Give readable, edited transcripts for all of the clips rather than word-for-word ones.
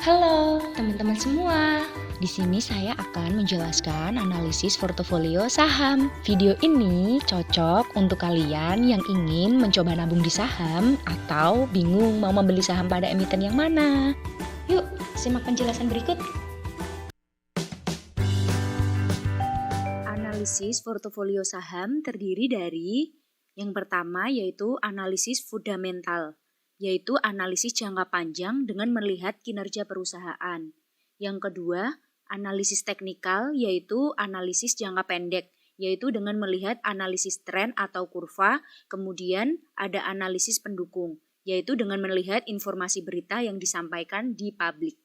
Halo teman-teman semua, di sini saya akan menjelaskan analisis portofolio saham. Video ini cocok untuk kalian yang ingin mencoba nabung di saham atau bingung mau membeli saham pada emiten yang mana. Yuk, simak penjelasan berikut. Analisis portofolio saham terdiri dari yang pertama yaitu analisis fundamental, yaitu analisis jangka panjang dengan melihat kinerja perusahaan. Yang kedua, analisis teknikal, yaitu analisis jangka pendek, yaitu dengan melihat analisis tren atau kurva. Kemudian ada analisis pendukung, yaitu dengan melihat informasi berita yang disampaikan di publik.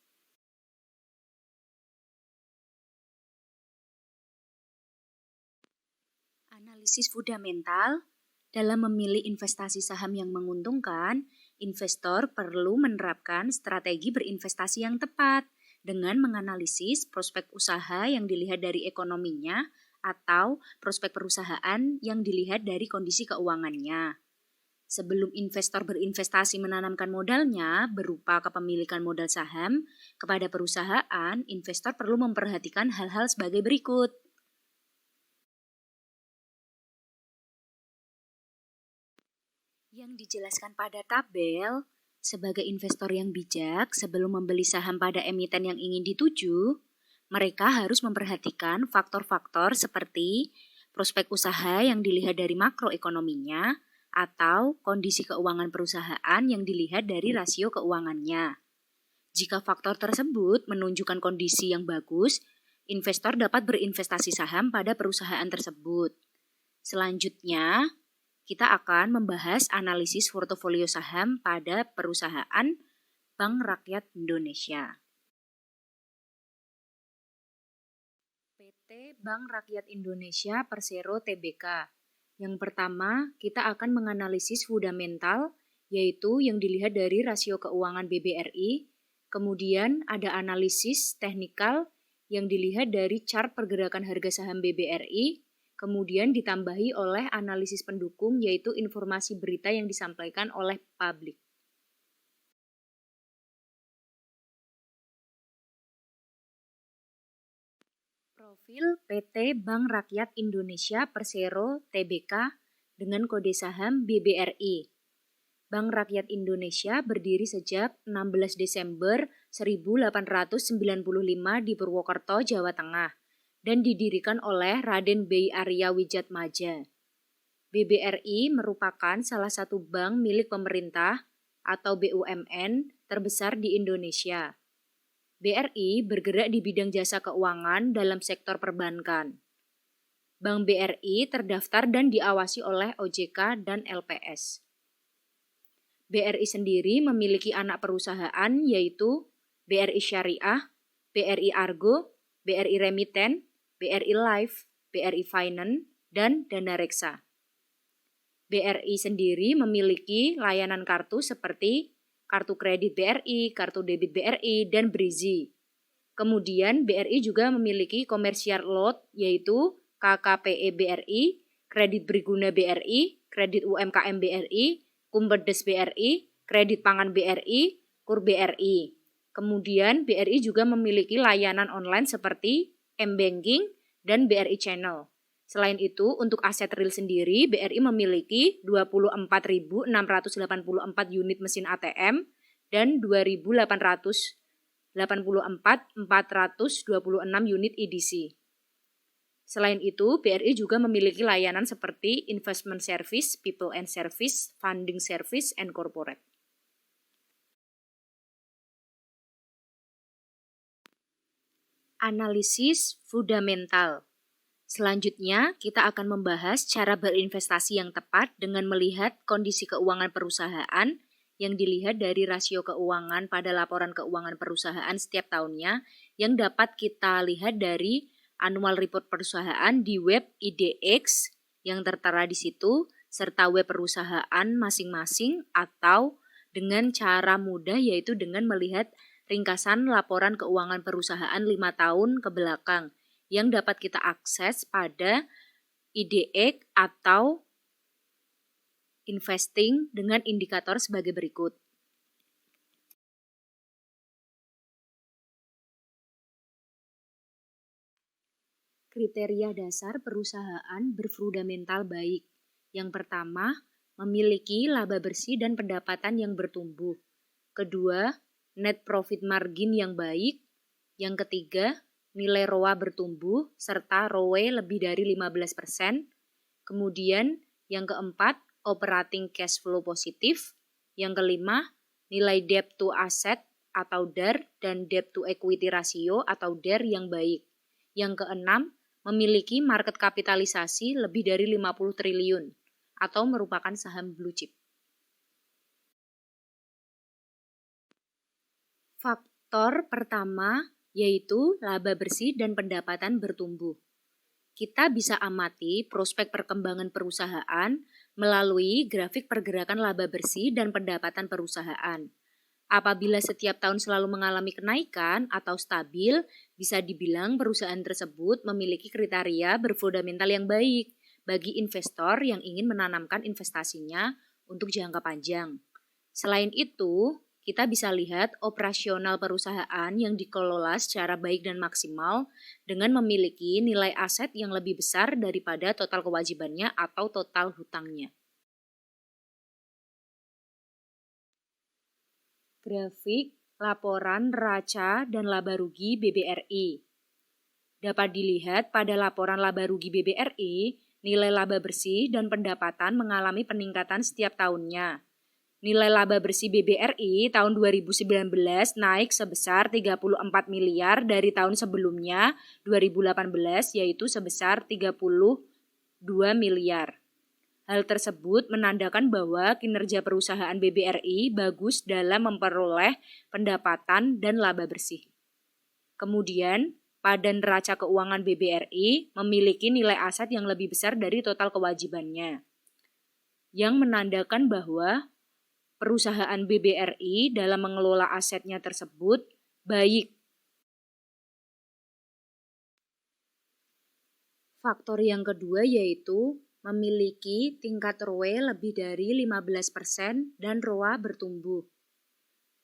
Analisis fundamental. Dalam memilih investasi saham yang menguntungkan, investor perlu menerapkan strategi berinvestasi yang tepat dengan menganalisis prospek usaha yang dilihat dari ekonominya atau prospek perusahaan yang dilihat dari kondisi keuangannya. Sebelum investor berinvestasi menanamkan modalnya berupa kepemilikan modal saham kepada perusahaan, investor perlu memperhatikan hal-hal sebagai berikut. Yang dijelaskan pada tabel, sebagai investor yang bijak sebelum membeli saham pada emiten yang ingin dituju, mereka harus memperhatikan faktor-faktor seperti prospek usaha yang dilihat dari makroekonominya atau kondisi keuangan perusahaan yang dilihat dari rasio keuangannya. Jika faktor tersebut menunjukkan kondisi yang bagus, investor dapat berinvestasi saham pada perusahaan tersebut. Selanjutnya, kita akan membahas analisis portofolio saham pada perusahaan Bank Rakyat Indonesia. PT Bank Rakyat Indonesia Persero Tbk. Yang pertama, kita akan menganalisis fundamental, yaitu yang dilihat dari rasio keuangan BBRI. Kemudian ada analisis teknikal yang dilihat dari chart pergerakan harga saham BBRI. Kemudian ditambahi oleh analisis pendukung, yaitu informasi berita yang disampaikan oleh publik. Profil PT Bank Rakyat Indonesia Persero Tbk dengan kode saham BBRI. Bank Rakyat Indonesia berdiri sejak 16 Desember 1895 di Purwokerto, Jawa Tengah, dan didirikan oleh Raden B. Arya Wijatmaja. BBRI merupakan salah satu bank milik pemerintah atau BUMN terbesar di Indonesia. BRI bergerak di bidang jasa keuangan dalam sektor perbankan. Bank BRI terdaftar dan diawasi oleh OJK dan LPS. BRI sendiri memiliki anak perusahaan yaitu BRI Syariah, BRI Argo, BRI Remiten, BRI Life, BRI Finance, dan Dana Reksa. BRI sendiri memiliki layanan kartu seperti kartu kredit BRI, kartu debit BRI, dan Brizi. Kemudian BRI juga memiliki komersial loan yaitu KKPE BRI, kredit Briguna BRI, kredit UMKM BRI, Kumberdes BRI, kredit pangan BRI, KUR BRI. Kemudian BRI juga memiliki layanan online seperti M-Banking dan BRI Channel. Selain itu, untuk aset real sendiri, BRI memiliki 24.684 unit mesin ATM dan 2.884.426 unit EDC. Selain itu, BRI juga memiliki layanan seperti investment service, people and service, funding service, and corporate. Analisis fundamental. Selanjutnya, kita akan membahas cara berinvestasi yang tepat dengan melihat kondisi keuangan perusahaan yang dilihat dari rasio keuangan pada laporan keuangan perusahaan setiap tahunnya yang dapat kita lihat dari annual report perusahaan di web IDX yang tertera di situ, serta web perusahaan masing-masing atau dengan cara mudah yaitu dengan melihat ringkasan laporan keuangan perusahaan 5 tahun ke belakang yang dapat kita akses pada IDX atau investing dengan indikator sebagai berikut. kriteria dasar perusahaan berfundamental baik. Yang pertama, memiliki laba bersih dan pendapatan yang bertumbuh. Kedua, net profit margin yang baik. Yang ketiga, nilai ROA bertumbuh serta ROE lebih dari 15%. Kemudian, yang keempat, operating cash flow positif. Yang kelima, nilai debt to asset atau DAR dan debt to equity ratio atau DER yang baik. Yang keenam, memiliki market kapitalisasi lebih dari 50 triliun atau merupakan saham blue chip. Faktor pertama yaitu laba bersih dan pendapatan bertumbuh. Kita bisa amati prospek perkembangan perusahaan melalui grafik pergerakan laba bersih dan pendapatan perusahaan. Apabila setiap tahun selalu mengalami kenaikan atau stabil, bisa dibilang perusahaan tersebut memiliki kriteria berfundamental yang baik bagi investor yang ingin menanamkan investasinya untuk jangka panjang. Selain itu, kita bisa lihat operasional perusahaan yang dikelola secara baik dan maksimal dengan memiliki nilai aset yang lebih besar daripada total kewajibannya atau total hutangnya. Grafik laporan neraca dan laba rugi BBRI. Dapat dilihat pada laporan laba rugi BBRI, nilai laba bersih dan pendapatan mengalami peningkatan setiap tahunnya. Nilai laba bersih BBRI tahun 2019 naik sebesar 34 miliar dari tahun sebelumnya 2018 yaitu sebesar 32 miliar. Hal tersebut menandakan bahwa kinerja perusahaan BBRI bagus dalam memperoleh pendapatan dan laba bersih. Kemudian, pada neraca keuangan BBRI memiliki nilai aset yang lebih besar dari total kewajibannya, yang menandakan bahwa perusahaan BBRI dalam mengelola asetnya tersebut baik. Faktor yang kedua yaitu memiliki tingkat ROE lebih dari 15% dan ROA bertumbuh.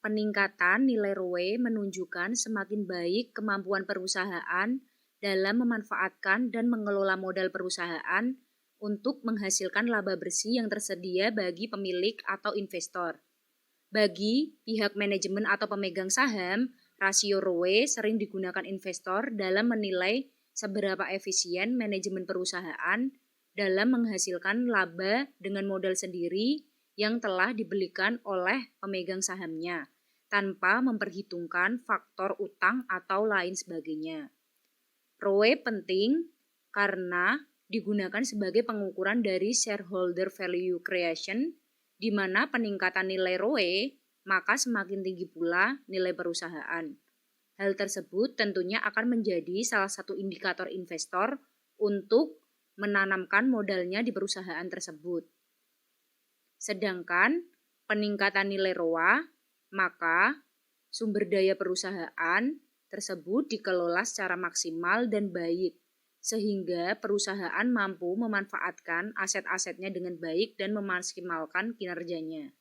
Peningkatan nilai ROE menunjukkan semakin baik kemampuan perusahaan dalam memanfaatkan dan mengelola modal perusahaan untuk menghasilkan laba bersih yang tersedia bagi pemilik atau investor. Bagi pihak manajemen atau pemegang saham, rasio ROE sering digunakan investor dalam menilai seberapa efisien manajemen perusahaan dalam menghasilkan laba dengan modal sendiri yang telah dibelikan oleh pemegang sahamnya, tanpa memperhitungkan faktor utang atau lain sebagainya. ROE penting karena digunakan sebagai pengukuran dari shareholder value creation, di mana peningkatan nilai ROE, maka semakin tinggi pula nilai perusahaan. Hal tersebut tentunya akan menjadi salah satu indikator investor untuk menanamkan modalnya di perusahaan tersebut. Sedangkan peningkatan nilai ROA, maka sumber daya perusahaan tersebut dikelola secara maksimal dan baik, sehingga perusahaan mampu memanfaatkan aset-asetnya dengan baik dan memaksimalkan kinerjanya.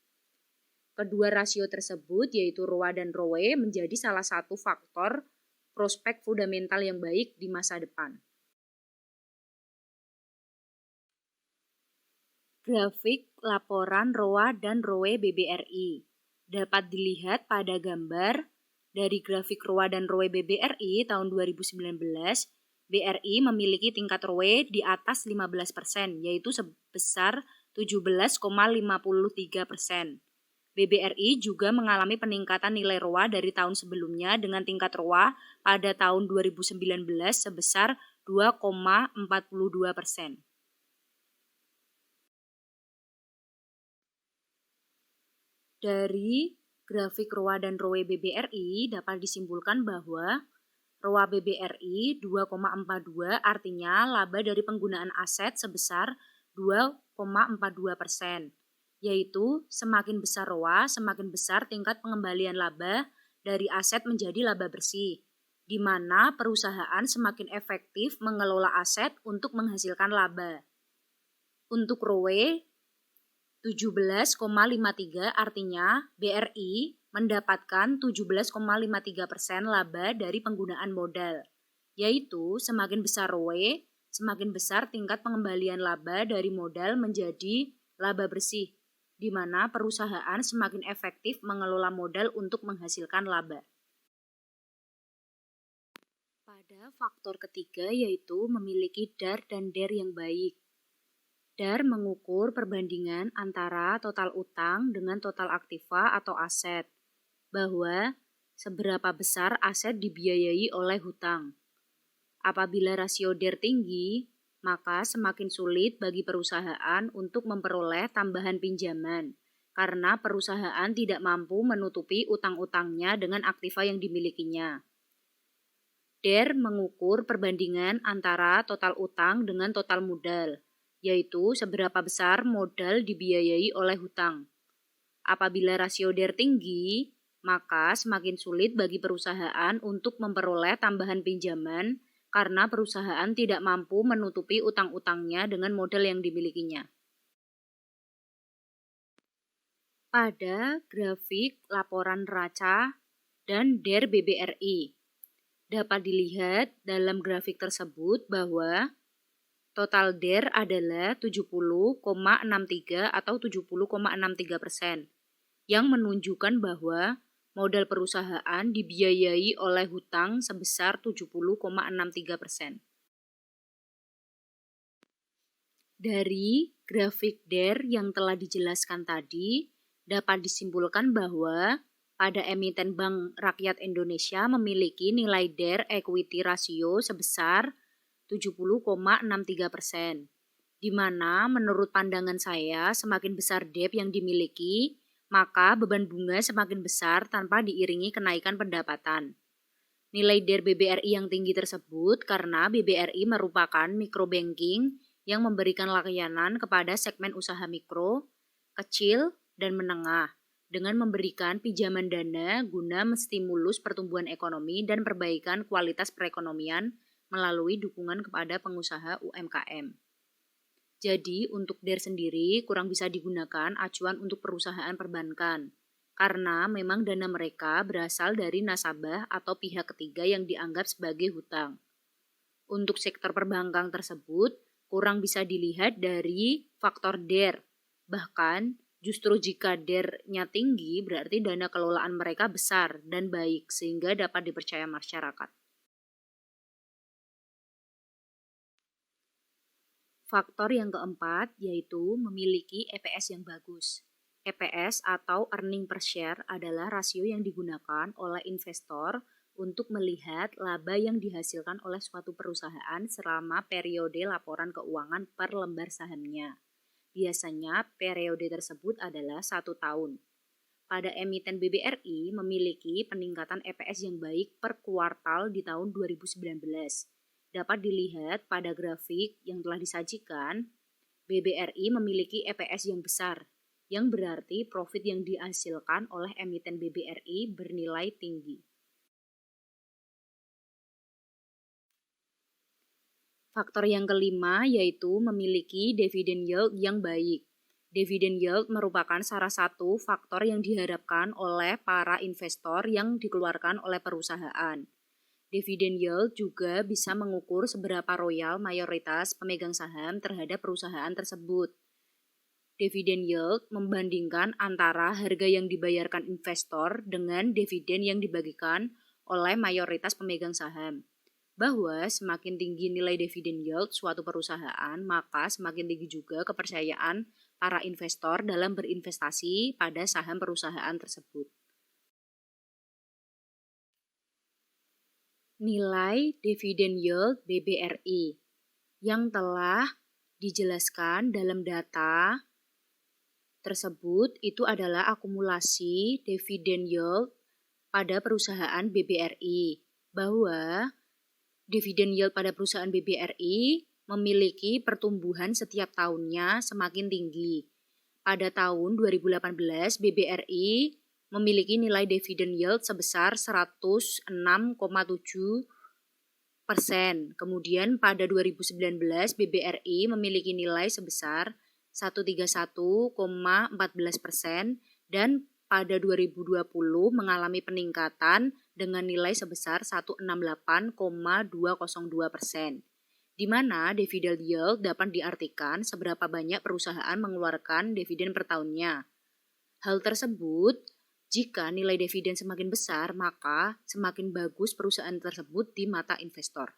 Kedua rasio tersebut yaitu ROA dan ROE menjadi salah satu faktor prospek fundamental yang baik di masa depan. Grafik laporan ROA dan ROE BBRI dapat dilihat pada gambar dari grafik ROA dan ROE BBRI tahun 2019. BRI memiliki tingkat ROE di atas 15%, yaitu sebesar 17,53%. BBRI juga mengalami peningkatan nilai ROA dari tahun sebelumnya dengan tingkat ROA pada tahun 2019 sebesar 2,42%. Dari grafik ROA dan ROE BBRI dapat disimpulkan bahwa ROA BBRI 2,42 artinya laba dari penggunaan aset sebesar 2,42%, yaitu semakin besar ROA, semakin besar tingkat pengembalian laba dari aset menjadi laba bersih, di mana perusahaan semakin efektif mengelola aset untuk menghasilkan laba. Untuk ROE 17,53 artinya BRI mendapatkan 17,53% laba dari penggunaan modal. yaitu semakin besar ROE, semakin besar tingkat pengembalian laba dari modal menjadi laba bersih, di mana perusahaan semakin efektif mengelola modal untuk menghasilkan laba. Pada faktor ketiga yaitu memiliki DAR dan DER yang baik. DAR mengukur perbandingan antara total utang dengan total aktiva atau aset, bahwa seberapa besar aset dibiayai oleh hutang. Apabila rasio DER tinggi, maka semakin sulit bagi perusahaan untuk memperoleh tambahan pinjaman, karena perusahaan tidak mampu menutupi utang-utangnya dengan aktiva yang dimilikinya. DER mengukur perbandingan antara total utang dengan total modal, yaitu seberapa besar modal dibiayai oleh hutang. Apabila rasio DER tinggi, maka semakin sulit bagi perusahaan untuk memperoleh tambahan pinjaman karena perusahaan tidak mampu menutupi utang-utangnya dengan modal yang dimilikinya. Pada grafik laporan neraca dan DER BBRI, dapat dilihat dalam grafik tersebut bahwa total DER adalah 70,63 atau 70,63%, yang menunjukkan bahwa modal perusahaan dibiayai oleh hutang sebesar 70,63%. Dari grafik DER yang telah dijelaskan tadi, dapat disimpulkan bahwa pada emiten Bank Rakyat Indonesia memiliki nilai DER equity ratio sebesar 70,63%, di mana menurut pandangan saya semakin besar debt yang dimiliki, maka beban bunga semakin besar tanpa diiringi kenaikan pendapatan. Nilai DER BBRI yang tinggi tersebut karena BBRI merupakan microbanking yang memberikan layanan kepada segmen usaha mikro, kecil, dan menengah dengan memberikan pinjaman dana guna menstimulus pertumbuhan ekonomi dan perbaikan kualitas perekonomian melalui dukungan kepada pengusaha UMKM. Jadi, untuk DER sendiri kurang bisa digunakan acuan untuk perusahaan perbankan, karena memang dana mereka berasal dari nasabah atau pihak ketiga yang dianggap sebagai hutang. Untuk sektor perbankan tersebut, kurang bisa dilihat dari faktor DER. Bahkan, justru jika DER-nya tinggi, berarti dana kelolaan mereka besar dan baik, sehingga dapat dipercaya masyarakat. Faktor yang keempat yaitu memiliki EPS yang bagus. EPS atau earning per share adalah rasio yang digunakan oleh investor untuk melihat laba yang dihasilkan oleh suatu perusahaan selama periode laporan keuangan per lembar sahamnya. Biasanya periode tersebut adalah 1 tahun. Pada emiten BBRI memiliki peningkatan EPS yang baik per kuartal di tahun 2019. Dapat dilihat pada grafik yang telah disajikan, BBRI memiliki EPS yang besar, yang berarti profit yang dihasilkan oleh emiten BBRI bernilai tinggi. Faktor yang kelima yaitu memiliki dividen yield yang baik. Dividen yield merupakan salah satu faktor yang diharapkan oleh para investor yang dikeluarkan oleh perusahaan. Dividen yield juga bisa mengukur seberapa royal mayoritas pemegang saham terhadap perusahaan tersebut. Dividen yield membandingkan antara harga yang dibayarkan investor dengan dividen yang dibagikan oleh mayoritas pemegang saham. Bahwa semakin tinggi nilai dividen yield suatu perusahaan, maka semakin tinggi juga kepercayaan para investor dalam berinvestasi pada saham perusahaan tersebut. Nilai dividen yield BBRI yang telah dijelaskan dalam data tersebut itu adalah akumulasi dividen yield pada perusahaan BBRI, bahwa dividen yield pada perusahaan BBRI memiliki pertumbuhan setiap tahunnya semakin tinggi. Pada tahun 2018, BBRI memiliki nilai dividen yield sebesar 106,7%. Kemudian pada 2019, BBRI memiliki nilai sebesar 131,14%, dan pada 2020 mengalami peningkatan dengan nilai sebesar 168,202%, di mana dividend yield dapat diartikan seberapa banyak perusahaan mengeluarkan dividen per tahunnya. Hal tersebut, jika nilai dividen semakin besar, maka semakin bagus perusahaan tersebut di mata investor.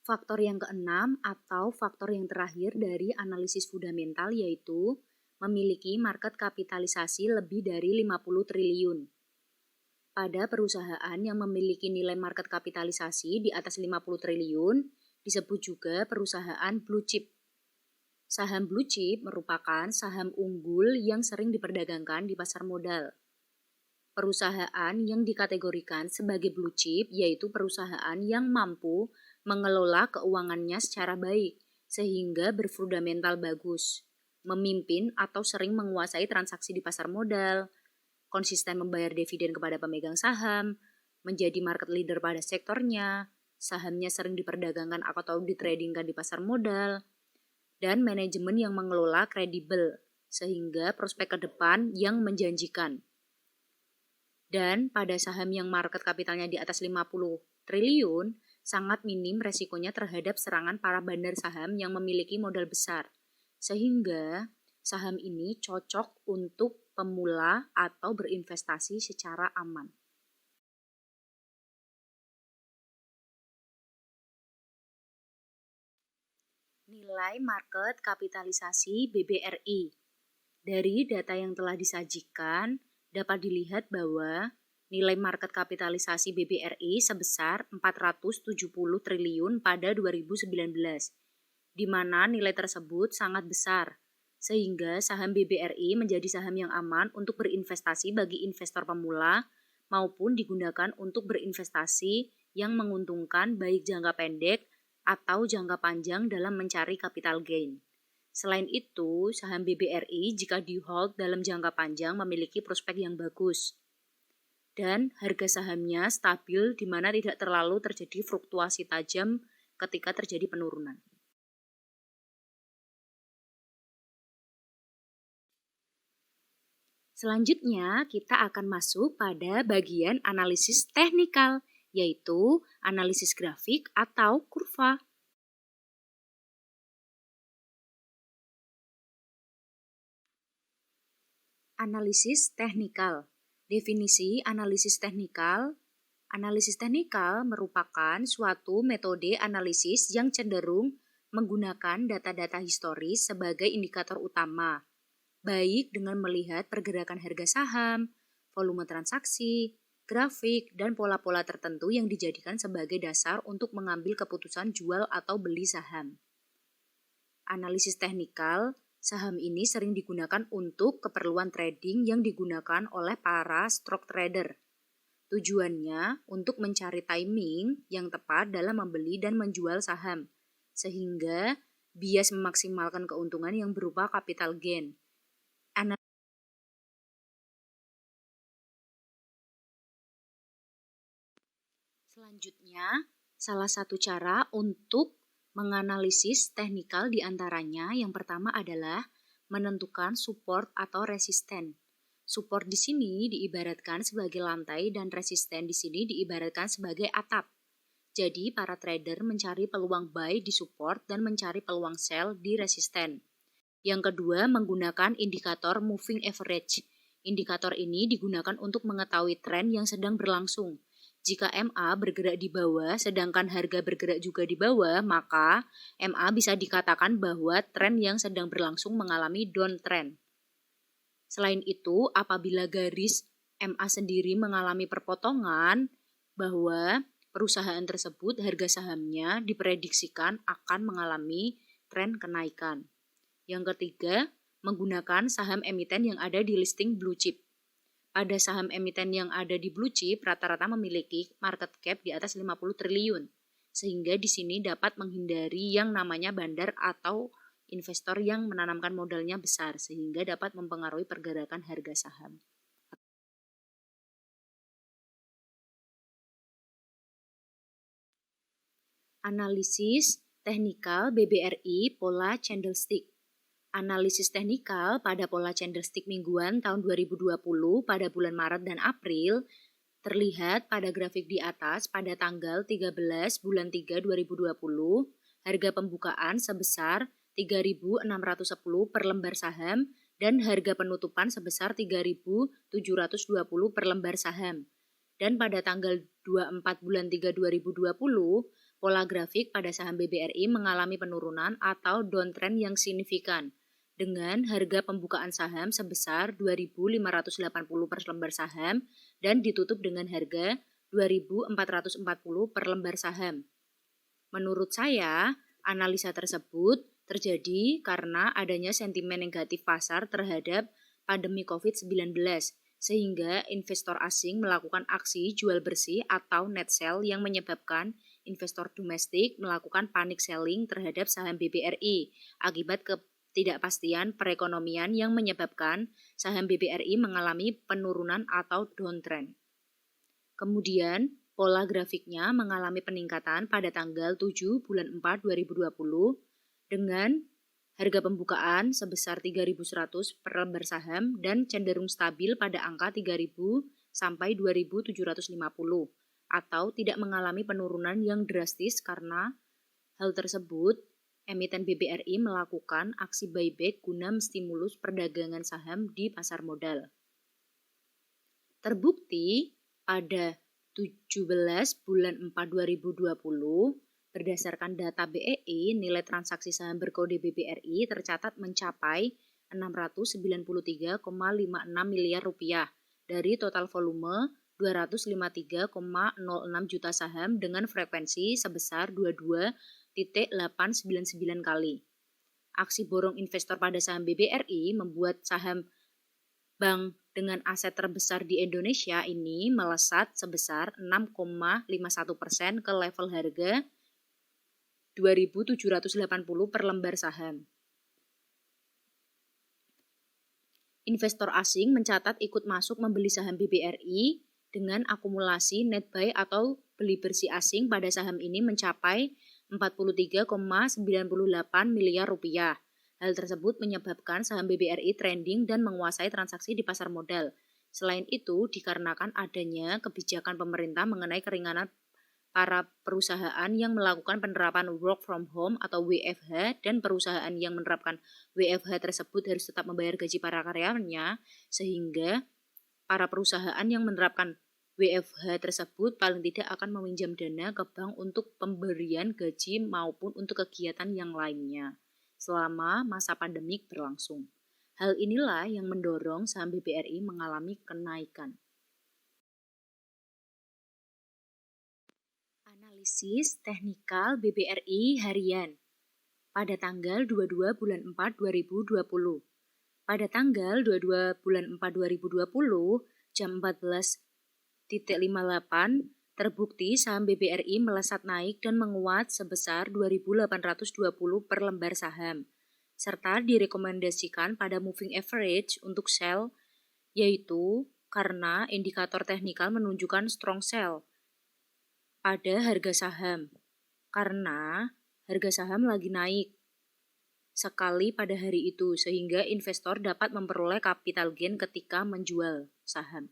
Faktor yang keenam atau faktor yang terakhir dari analisis fundamental yaitu memiliki market kapitalisasi lebih dari 50 triliun. Pada perusahaan yang memiliki nilai market kapitalisasi di atas 50 triliun disebut juga perusahaan blue chip. Saham blue chip merupakan saham unggul yang sering diperdagangkan di pasar modal. Perusahaan yang dikategorikan sebagai blue chip yaitu perusahaan yang mampu mengelola keuangannya secara baik, sehingga berfundamental bagus, memimpin atau sering menguasai transaksi di pasar modal, konsisten membayar dividen kepada pemegang saham, menjadi market leader pada sektornya, sahamnya sering diperdagangkan atau ditradingkan di pasar modal, dan manajemen yang mengelola kredibel, sehingga prospek ke depan yang menjanjikan. Dan pada saham yang market kapitalnya di atas 50 triliun, sangat minim resikonya terhadap serangan para bandar saham yang memiliki modal besar, sehingga saham ini cocok untuk pemula atau berinvestasi secara aman. Nilai market kapitalisasi BBRI. Dari data yang telah disajikan, dapat dilihat bahwa nilai market kapitalisasi BBRI sebesar 470 triliun pada 2019, di mana nilai tersebut sangat besar, sehingga saham BBRI menjadi saham yang aman untuk berinvestasi bagi investor pemula maupun digunakan untuk berinvestasi yang menguntungkan baik jangka pendek atau jangka panjang dalam mencari capital gain. Selain itu, saham BBRI jika di-hold dalam jangka panjang memiliki prospek yang bagus. Dan harga sahamnya stabil di mana tidak terlalu terjadi fluktuasi tajam ketika terjadi penurunan. Selanjutnya, kita akan masuk pada bagian analisis teknikal, yaitu analisis grafik atau kurva. Analisis teknikal. Definisi analisis teknikal. Analisis teknikal merupakan suatu metode analisis yang cenderung menggunakan data-data historis sebagai indikator utama, baik dengan melihat pergerakan harga saham, volume transaksi, grafik, dan pola-pola tertentu yang dijadikan sebagai dasar untuk mengambil keputusan jual atau beli saham. Analisis teknikal, saham ini sering digunakan untuk keperluan trading yang digunakan oleh para stock trader. Tujuannya untuk mencari timing yang tepat dalam membeli dan menjual saham, sehingga bias memaksimalkan keuntungan yang berupa capital gain. Selanjutnya, salah satu cara untuk menganalisis teknikal diantaranya yang pertama adalah menentukan support atau resisten. Support di sini diibaratkan sebagai lantai dan resisten di sini diibaratkan sebagai atap. Jadi para trader mencari peluang buy di support dan mencari peluang sell di resisten. Yang kedua, menggunakan indikator moving average. Indikator ini digunakan untuk mengetahui tren yang sedang berlangsung. Jika MA bergerak di bawah sedangkan harga bergerak juga di bawah, maka MA bisa dikatakan bahwa tren yang sedang berlangsung mengalami downtrend. Selain itu, apabila garis MA sendiri mengalami perpotongan, bahwa perusahaan tersebut harga sahamnya diprediksikan akan mengalami tren kenaikan. Yang ketiga, menggunakan saham emiten yang ada di listing blue chip. Pada saham emiten yang ada di blue chip rata-rata memiliki market cap di atas 50 triliun, sehingga di sini dapat menghindari yang namanya bandar atau investor yang menanamkan modalnya besar, sehingga dapat mempengaruhi pergerakan harga saham. Analisis Teknikal BBRI Pola Candlestick. Analisis teknikal pada pola candlestick mingguan tahun 2020 pada bulan Maret dan April terlihat pada grafik di atas pada tanggal 13 bulan 3 2020, harga pembukaan sebesar 3.610 per lembar saham dan harga penutupan sebesar 3.720 per lembar saham. Dan pada tanggal 24 bulan 3 2020, pola grafik pada saham BBRI mengalami penurunan atau downtrend yang signifikan dengan harga pembukaan saham sebesar 2.580 per lembar saham dan ditutup dengan harga 2.440 per lembar saham. Menurut saya, analisa tersebut terjadi karena adanya sentimen negatif pasar terhadap pandemi COVID-19, sehingga investor asing melakukan aksi jual bersih atau net sell yang menyebabkan investor domestik melakukan panic selling terhadap saham BBRI akibat ketidakpastian perekonomian yang menyebabkan saham BBRI mengalami penurunan atau downtrend. Kemudian, pola grafiknya mengalami peningkatan pada tanggal 7 bulan 4 2020 dengan harga pembukaan sebesar 3.100 per lembar saham dan cenderung stabil pada angka 3.000 sampai 2.750 atau tidak mengalami penurunan yang drastis. Karena hal tersebut, emiten BBRI melakukan aksi buyback guna menstimulus perdagangan saham di pasar modal. Terbukti pada 17 bulan 4 2020, berdasarkan data BEI, nilai transaksi saham berkode BBRI tercatat mencapai 693,56 miliar rupiah dari total volume 253,06 juta saham dengan frekuensi sebesar 22,899 kali. Aksi borong investor pada saham BBRI membuat saham bank dengan aset terbesar di Indonesia ini melesat sebesar 6,51% ke level harga 2.780 per lembar saham. Investor asing mencatat ikut masuk membeli saham BBRI dengan akumulasi net buy atau beli bersih asing pada saham ini mencapai 43,98 miliar rupiah. Hal tersebut menyebabkan saham BBRI trending dan menguasai transaksi di pasar modal. Selain itu, dikarenakan adanya kebijakan pemerintah mengenai keringanan para perusahaan yang melakukan penerapan work from home atau WFH dan perusahaan yang menerapkan WFH tersebut harus tetap membayar gaji para karyawannya, sehingga para perusahaan yang menerapkan WFH tersebut paling tidak akan meminjam dana ke bank untuk pemberian gaji maupun untuk kegiatan yang lainnya selama masa pandemik berlangsung. Hal inilah yang mendorong saham BBRI mengalami kenaikan. Analisis teknikal BBRI harian pada tanggal 22 bulan 4 2020. Pada tanggal 22 bulan 4 2020, jam 14.58, terbukti saham BBRI melesat naik dan menguat sebesar 2.820 per lembar saham, serta direkomendasikan pada moving average untuk sell, yaitu karena indikator teknikal menunjukkan strong sell pada harga saham, karena harga saham lagi naik sekali pada hari itu, sehingga investor dapat memperoleh capital gain ketika menjual saham.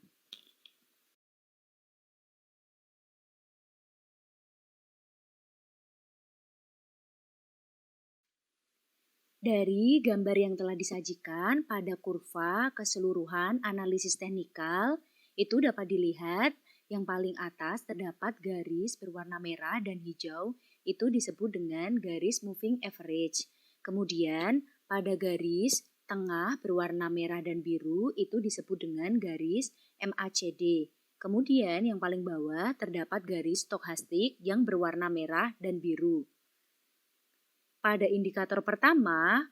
Dari gambar yang telah disajikan pada kurva keseluruhan analisis teknikal, itu dapat dilihat yang paling atas terdapat garis berwarna merah dan hijau, itu disebut dengan garis moving average. Kemudian pada garis tengah berwarna merah dan biru itu disebut dengan garis MACD. Kemudian yang paling bawah terdapat garis stokastik yang berwarna merah dan biru. Pada indikator pertama,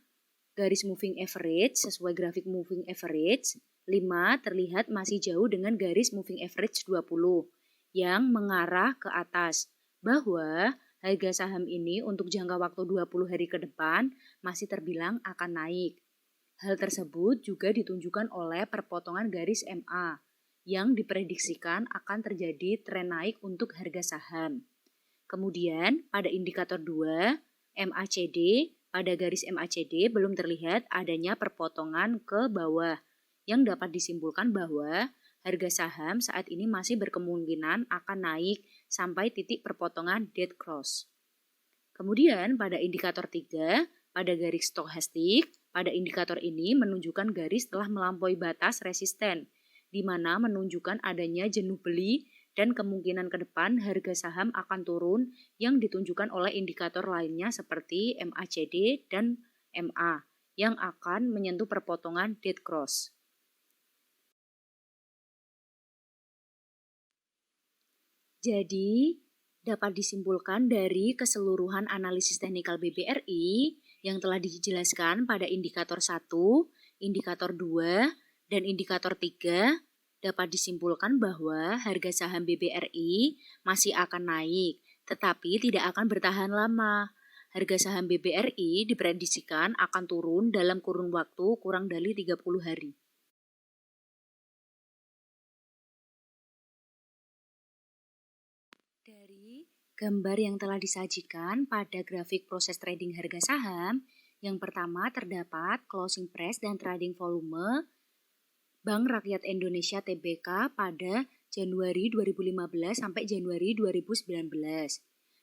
garis moving average sesuai grafik moving average 5 terlihat masih jauh dengan garis moving average 20 yang mengarah ke atas, bahwa harga saham ini untuk jangka waktu 20 hari ke depan masih terbilang akan naik. Hal tersebut juga ditunjukkan oleh perpotongan garis MA yang diprediksikan akan terjadi tren naik untuk harga saham. Kemudian pada indikator 2, MACD, pada garis MACD belum terlihat adanya perpotongan ke bawah, yang dapat disimpulkan bahwa harga saham saat ini masih berkemungkinan akan naik sampai titik perpotongan dead cross. Kemudian pada indikator 3, pada garis stokastik, pada indikator ini menunjukkan garis telah melampaui batas resisten, di mana menunjukkan adanya jenuh beli dan kemungkinan ke depan harga saham akan turun yang ditunjukkan oleh indikator lainnya seperti MACD dan MA yang akan menyentuh perpotongan dead cross. Jadi, dapat disimpulkan dari keseluruhan analisis teknikal BBRI yang telah dijelaskan pada indikator 1, indikator 2, dan indikator 3, dapat disimpulkan bahwa harga saham BBRI masih akan naik, tetapi tidak akan bertahan lama. Harga saham BBRI diprediksikan akan turun dalam kurun waktu kurang dari 30 hari. Dari gambar yang telah disajikan pada grafik proses trading harga saham, yang pertama terdapat closing price dan trading volume Bank Rakyat Indonesia (TBK) pada Januari 2015 sampai Januari 2019.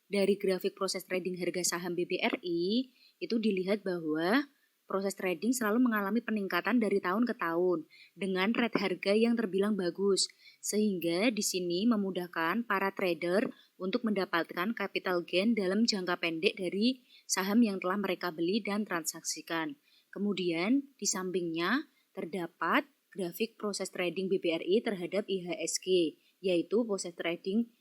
Dari grafik proses trading harga saham BBRI, itu dilihat bahwa proses trading selalu mengalami peningkatan dari tahun ke tahun dengan rate harga yang terbilang bagus, sehingga di sini memudahkan para trader untuk mendapatkan capital gain dalam jangka pendek dari saham yang telah mereka beli dan transaksikan. Kemudian di sampingnya terdapat grafik proses trading BBRI terhadap IHSG, yaitu proses trading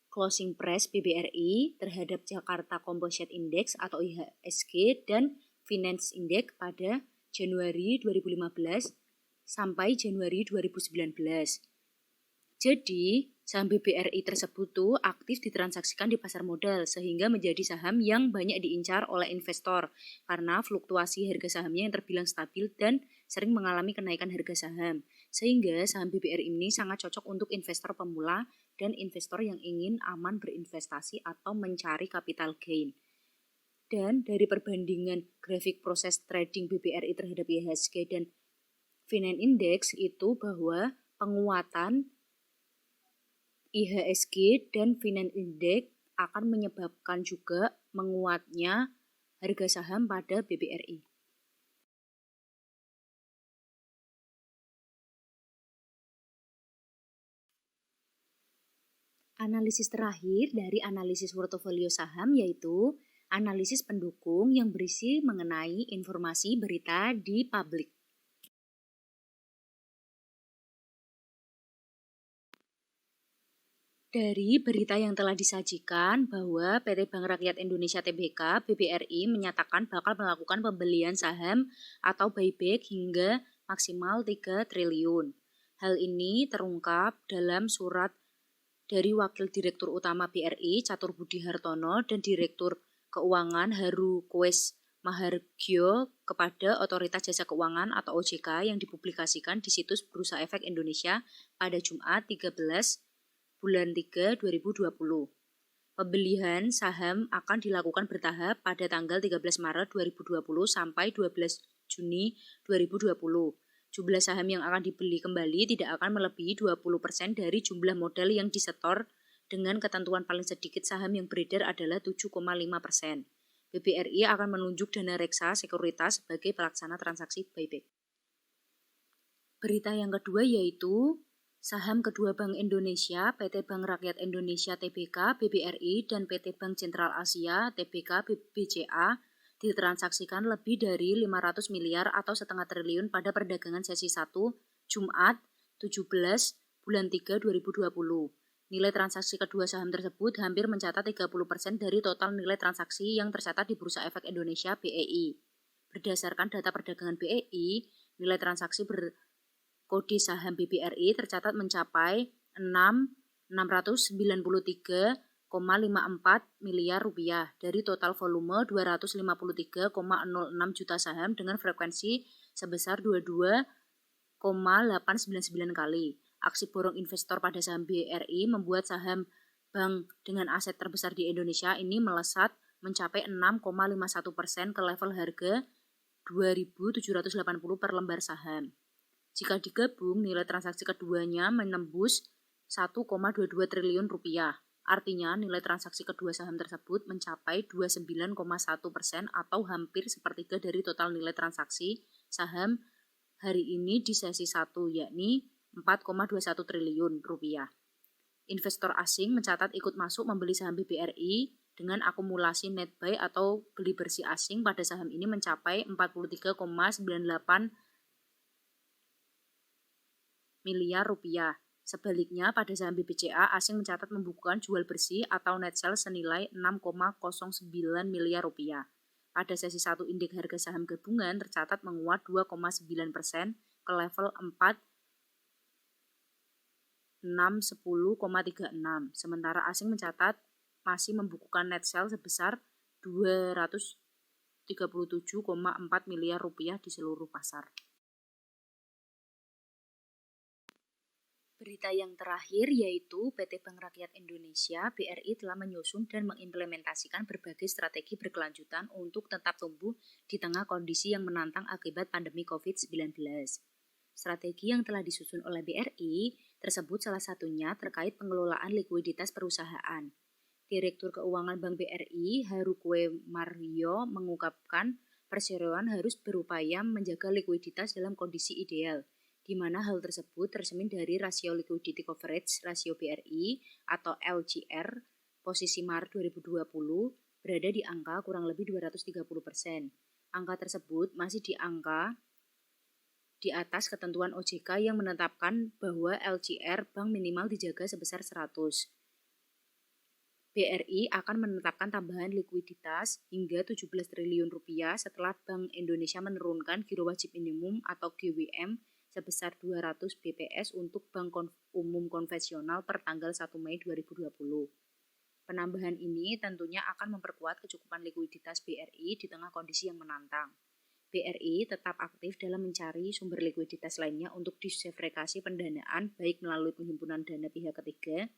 closing price BBRI terhadap Jakarta Composite Index atau IHSG dan Finance Index pada Januari 2015 sampai Januari 2019. Jadi, saham BBRI tersebut tuh aktif ditransaksikan di pasar modal sehingga menjadi saham yang banyak diincar oleh investor karena fluktuasi harga sahamnya yang terbilang stabil dan sering mengalami kenaikan harga saham. Sehingga saham BBRI ini sangat cocok untuk investor pemula dan investor yang ingin aman berinvestasi atau mencari capital gain. Dan dari perbandingan grafik proses trading BBRI terhadap IHSG dan Finance Index itu bahwa penguatan IHSG dan Finance Index akan menyebabkan juga menguatnya harga saham pada BBRI. Analisis terakhir dari analisis portofolio saham yaitu analisis pendukung yang berisi mengenai informasi berita di publik. Dari berita yang telah disajikan bahwa PT Bank Rakyat Indonesia (TBK) BBRI menyatakan bakal melakukan pembelian saham atau buyback hingga maksimal 3 triliun. Hal ini terungkap dalam surat dari Wakil Direktur Utama BRI Catur Budi Hartono dan Direktur Keuangan Heru Koes Mahargyo kepada Otoritas Jasa Keuangan atau OJK yang dipublikasikan di situs Bursa Efek Indonesia pada Jumat 13 bulan 3 2020. Pembelian saham akan dilakukan bertahap pada tanggal 13 Maret 2020 sampai 12 Juni 2020. Jumlah saham yang akan dibeli kembali tidak akan melebihi 20% dari jumlah modal yang disetor dengan ketentuan paling sedikit saham yang beredar adalah 7,5%. BBRI akan menunjuk Dana Reksa Sekuritas sebagai pelaksana transaksi buyback. Berita yang kedua yaitu saham kedua Bank Indonesia, PT Bank Rakyat Indonesia (TBK) BBRI dan PT Bank Sentral Asia (TBK) BCA ditransaksikan lebih dari 500 miliar atau setengah triliun pada perdagangan sesi 1 Jumat 17 bulan 3 2020. Nilai transaksi kedua saham tersebut hampir mencatat 30% dari total nilai transaksi yang tercatat di Bursa Efek Indonesia (BEI). Berdasarkan data perdagangan BEI, nilai transaksi kode saham BBRI tercatat mencapai 693,54 miliar rupiah dari total volume 253,06 juta saham dengan frekuensi sebesar 22,899 kali. Aksi borong investor pada saham BRI membuat saham bank dengan aset terbesar di Indonesia ini melesat mencapai 6,51% ke level harga 2.780 per lembar saham. Jika digabung, nilai transaksi keduanya menembus 1,22 triliun rupiah. Artinya nilai transaksi kedua saham tersebut mencapai 29,1% atau hampir sepertiga dari total nilai transaksi saham hari ini di sesi 1, yakni 4,21 triliun rupiah. Investor asing mencatat ikut masuk membeli saham BBRI dengan akumulasi net buy atau beli bersih asing pada saham ini mencapai 43,98 miliar rupiah. Sebaliknya, pada saham BBCA, asing mencatat membukukan jual bersih atau net sell senilai 6,09 miliar rupiah. Pada sesi 1, indeks harga saham gabungan tercatat menguat 2,9% ke level 4.610,36. Sementara asing mencatat masih membukukan net sell sebesar 237,4 miliar rupiah di seluruh pasar. Berita yang terakhir yaitu PT Bank Rakyat Indonesia (BRI) telah menyusun dan mengimplementasikan berbagai strategi berkelanjutan untuk tetap tumbuh di tengah kondisi yang menantang akibat pandemi COVID-19. Strategi yang telah disusun oleh BRI tersebut salah satunya terkait pengelolaan likuiditas perusahaan. Direktur Keuangan Bank BRI, Harukwe Marhio, mengungkapkan perseroan harus berupaya menjaga likuiditas dalam kondisi ideal, di mana hal tersebut tercermin dari rasio liquidity coverage rasio BRI atau LCR posisi Maret 2020 berada di angka kurang lebih 230%. Angka tersebut masih di atas ketentuan OJK yang menetapkan bahwa LCR bank minimal dijaga sebesar 100. BRI akan menetapkan tambahan likuiditas hingga 17 triliun rupiah setelah Bank Indonesia menurunkan giro wajib minimum atau GWM sebesar 200 BPS untuk bank umum konvensional per tanggal 1 Mei 2020. Penambahan ini tentunya akan memperkuat kecukupan likuiditas BRI di tengah kondisi yang menantang. BRI tetap aktif dalam mencari sumber likuiditas lainnya untuk diversifikasi pendanaan baik melalui penghimpunan dana pihak ketiga,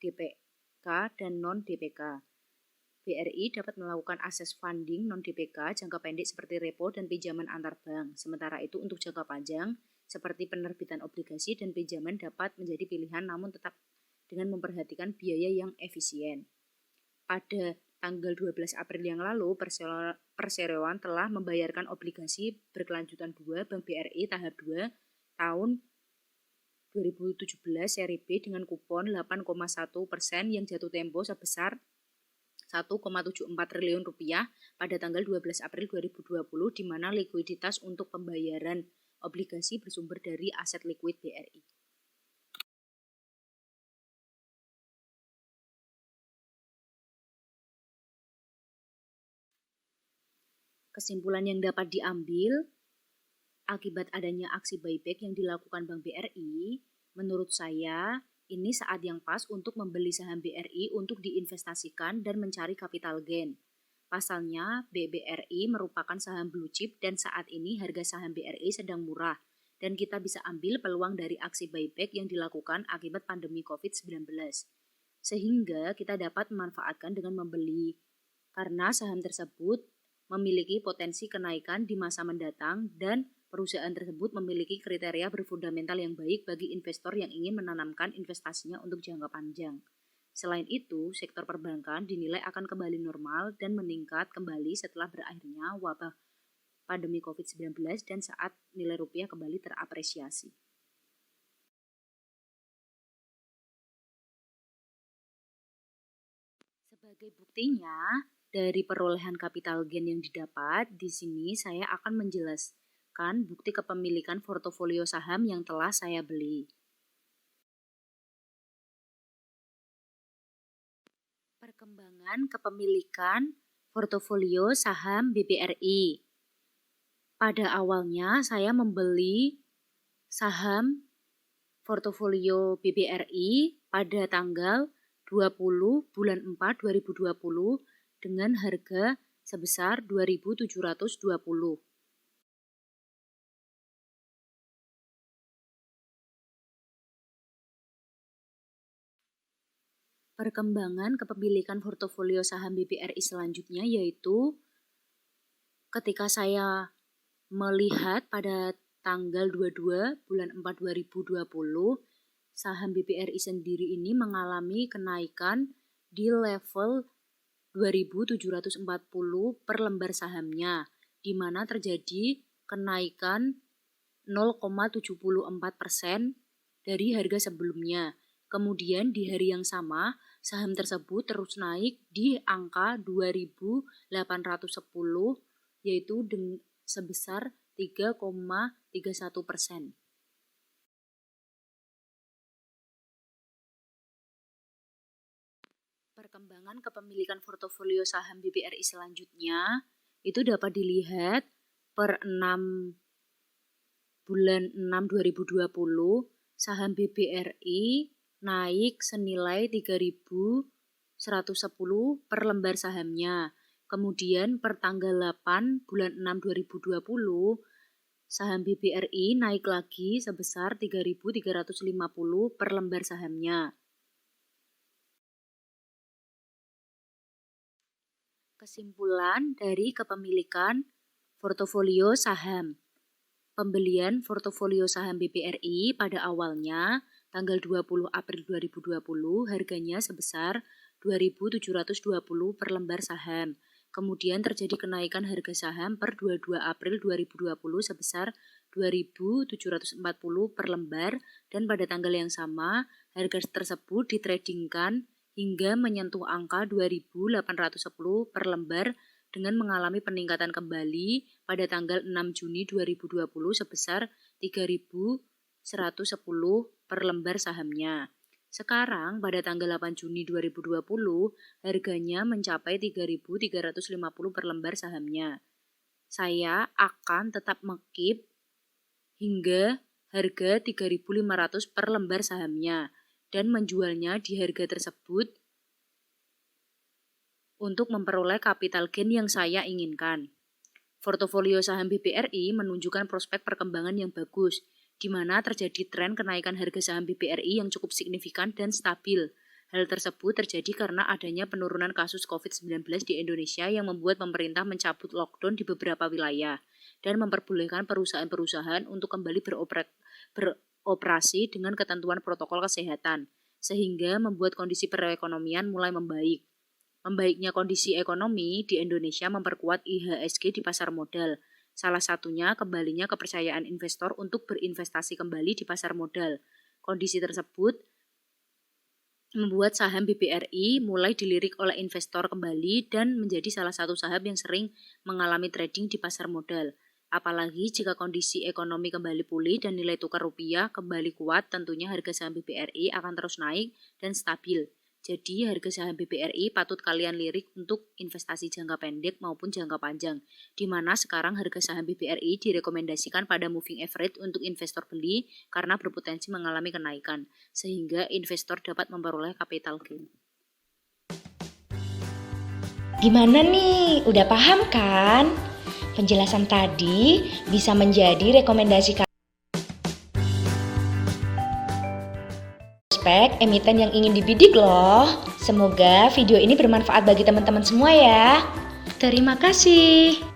DPK, dan non-DPK. BRI dapat melakukan akses funding non-DPK jangka pendek seperti repo dan pinjaman antar bank. Sementara itu untuk jangka panjang, seperti penerbitan obligasi dan pinjaman dapat menjadi pilihan namun tetap dengan memperhatikan biaya yang efisien. Pada tanggal 12 April yang lalu, perseroan telah membayarkan obligasi berkelanjutan 2 Bank BRI tahap 2 tahun 2017 seri B dengan kupon 8,1% yang jatuh tempo sebesar 1,74 triliun rupiah pada tanggal 12 April 2020 di mana likuiditas untuk pembayaran obligasi bersumber dari aset likuid BRI. Kesimpulan yang dapat diambil akibat adanya aksi buyback yang dilakukan Bank BRI, menurut saya ini saat yang pas untuk membeli saham BRI untuk diinvestasikan dan mencari capital gain. Pasalnya, BBRI merupakan saham blue chip dan saat ini harga saham BRI sedang murah dan kita bisa ambil peluang dari aksi buyback yang dilakukan akibat pandemi COVID-19. Sehingga kita dapat memanfaatkan dengan membeli karena saham tersebut memiliki potensi kenaikan di masa mendatang dan perusahaan tersebut memiliki kriteria berfundamental yang baik bagi investor yang ingin menanamkan investasinya untuk jangka panjang. Selain itu, sektor perbankan dinilai akan kembali normal dan meningkat kembali setelah berakhirnya wabah pandemi COVID-19 dan saat nilai rupiah kembali terapresiasi. Sebagai buktinya, dari perolehan capital gain yang didapat, di sini saya akan menjelaskan bukti kepemilikan portofolio saham yang telah saya beli. Perkembangan kepemilikan portofolio saham BBRI. Pada awalnya saya membeli saham portofolio BBRI pada tanggal 20 bulan 4 2020 dengan harga sebesar 2.720. Perkembangan kepemilikan portofolio saham BBRI selanjutnya yaitu ketika saya melihat pada tanggal 22 bulan 4 2020, saham BBRI sendiri ini mengalami kenaikan di level 2.740 per lembar sahamnya, di mana terjadi kenaikan 0,74% dari harga sebelumnya. Kemudian di hari yang sama, saham tersebut terus naik di angka 2.810, yaitu sebesar 3,31%. Perkembangan kepemilikan portofolio saham BBRI selanjutnya itu dapat dilihat per 6 bulan 6 2020, saham BBRI naik senilai 3.110 per lembar sahamnya. Kemudian per tanggal 8 bulan 6 2020, saham BBRI naik lagi sebesar 3.350 per lembar sahamnya. Kesimpulan dari kepemilikan portofolio saham. Pembelian portofolio saham BBRI pada awalnya tanggal 20 April 2020 harganya sebesar 2.720 per lembar saham. Kemudian terjadi kenaikan harga saham per 22 April 2020 sebesar 2.740 per lembar, dan pada tanggal yang sama harga tersebut ditradingkan hingga menyentuh angka 2.810 per lembar dengan mengalami peningkatan kembali pada tanggal 6 Juni 2020 sebesar 3.110 per lembar sahamnya. Sekarang pada tanggal 8 Juni 2020 harganya mencapai 3.350 per lembar sahamnya. Saya akan tetap mengkeep hingga harga 3.500 per lembar sahamnya dan menjualnya di harga tersebut untuk memperoleh capital gain yang saya inginkan. Portofolio saham BBRI menunjukkan prospek perkembangan yang bagus, di mana terjadi tren kenaikan harga saham BBRI yang cukup signifikan dan stabil. Hal tersebut terjadi karena adanya penurunan kasus COVID-19 di Indonesia yang membuat pemerintah mencabut lockdown di beberapa wilayah dan memperbolehkan perusahaan-perusahaan untuk kembali beroperasi dengan ketentuan protokol kesehatan, sehingga membuat kondisi perekonomian mulai membaik. Membaiknya kondisi ekonomi di Indonesia memperkuat IHSG di pasar modal. Salah satunya kembalinya kepercayaan investor untuk berinvestasi kembali di pasar modal. Kondisi tersebut membuat saham BBRI mulai dilirik oleh investor kembali dan menjadi salah satu saham yang sering mengalami trading di pasar modal. Apalagi jika kondisi ekonomi kembali pulih dan nilai tukar rupiah kembali kuat, tentunya harga saham BBRI akan terus naik dan stabil. Jadi harga saham BBRI patut kalian lirik untuk investasi jangka pendek maupun jangka panjang, di mana sekarang harga saham BBRI direkomendasikan pada moving average untuk investor beli karena berpotensi mengalami kenaikan, sehingga investor dapat memperoleh capital gain. Gimana nih? Udah paham kan? Penjelasan tadi bisa menjadi rekomendasi emiten yang ingin dibidik loh. Semoga video ini bermanfaat bagi teman-teman semua ya. Terima kasih.